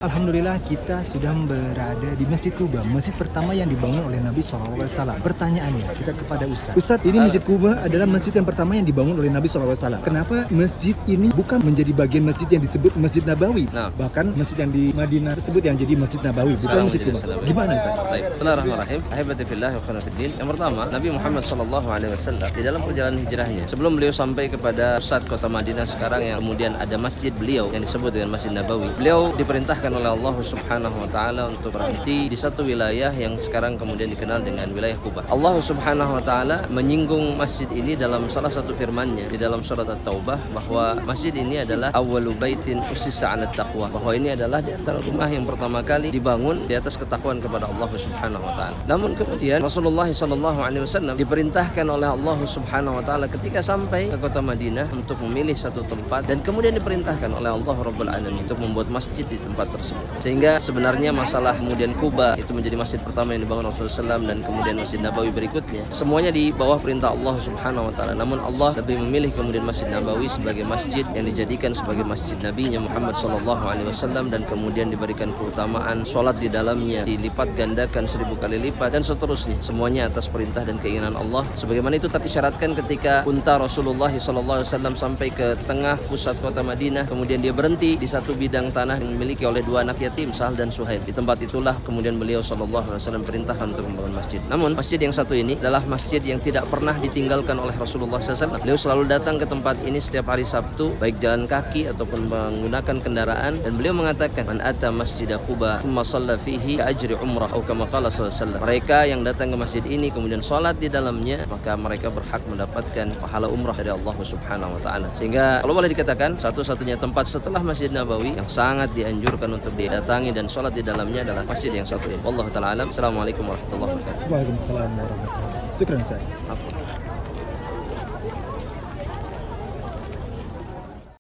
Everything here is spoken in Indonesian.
Alhamdulillah kita sudah berada di Masjid Quba, masjid pertama yang dibangun oleh Nabi SAW. Pertanyaannya kita kepada Ustadz. Ustadz, ini Masjid Quba adalah masjid yang pertama yang dibangun oleh Nabi SAW. Kenapa masjid ini bukan menjadi bagian masjid yang disebut Masjid Nabawi? Nah. Bahkan masjid yang di Madinah tersebut yang jadi Masjid Nabawi, bukan Masjid Quba. Gimana Ustadz? Baik. Bismillahirrahmanirrahim. Ahibati fillah wa khana fiddin. Yang pertama, Nabi Muhammad SAW di dalam perjalanan hijrahnya, sebelum beliau sampai kepada pusat kota Madinah sekarang yang kemudian ada masjid beliau yang disebut dengan Masjid Nabawi, beliau diperintahkan oleh Allah Subhanahu wa taala untuk berhenti di satu wilayah yang sekarang kemudian dikenal dengan wilayah Quba. Allah Subhanahu wa taala menyinggung masjid ini dalam salah satu firman-Nya di dalam surat At-Taubah bahwa masjid ini adalah awwalu baitin ussisa 'ala taqwa, bahwa ini adalah di antara rumah yang pertama kali dibangun di atas ketakwaan kepada Allah Subhanahu wa taala. Namun kemudian Rasulullah sallallahu alaihi wasallam diperintahkan oleh Allah Subhanahu wa taala ketika sampai ke kota Madinah untuk memilih satu tempat, dan kemudian diperintahkan oleh Allah Rabbul Alamin untuk membuat masjid di tempat tersebut. Sehingga sebenarnya masalah kemudian Quba itu menjadi masjid pertama yang dibangun Rasulullah SAW, dan kemudian Masjid Nabawi berikutnya, semuanya di bawah perintah Allah Subhanahu wa taala. Namun Allah lebih memilih kemudian Masjid Nabawi sebagai masjid yang dijadikan sebagai masjid Nabi-Nya Muhammad sallallahu alaihi wasallam, dan kemudian diberikan keutamaan salat di dalamnya dilipat gandakan 1000 kali lipat dan seterusnya, semuanya atas perintah dan keinginan Allah. Sebagaimana itu disyaratkan ketika unta Rasulullah sallallahu alaihi wasallam sampai ke tengah pusat kota Madinah, kemudian dia berhenti di satu bidang tanah yang dimiliki oleh dua anak yatim, Sahal dan Suhail. Di tempat itulah kemudian beliau sallallahu alaihi wasallam perintahkan untuk membangun masjid. Namun masjid yang satu ini adalah masjid yang tidak pernah ditinggalkan oleh Rasulullah SAW. Beliau selalu datang ke tempat ini setiap hari Sabtu, baik jalan kaki ataupun menggunakan kendaraan, dan beliau mengatakan, "Man ata masjid Quba thumma shalla fihi ka ajri umrah," atau kama qala sallallahu alaihi wasallam. Mereka yang datang ke masjid ini kemudian salat di dalamnya, maka mereka berhak mendapatkan pahala umrah dari Allah Subhanahu wa taala. Sehingga kalau boleh dikatakan satu-satunya tempat setelah Masjid Nabawi yang sangat dianjurkan untuk didatangi dan sholat di dalamnya adalah masjid yang satu ini. Wallahu ta'ala alam. Assalamualaikum warahmatullahi wabarakatuh. Waalaikumsalam warahmatullahi wabarakatuh. Syukran Ustadz.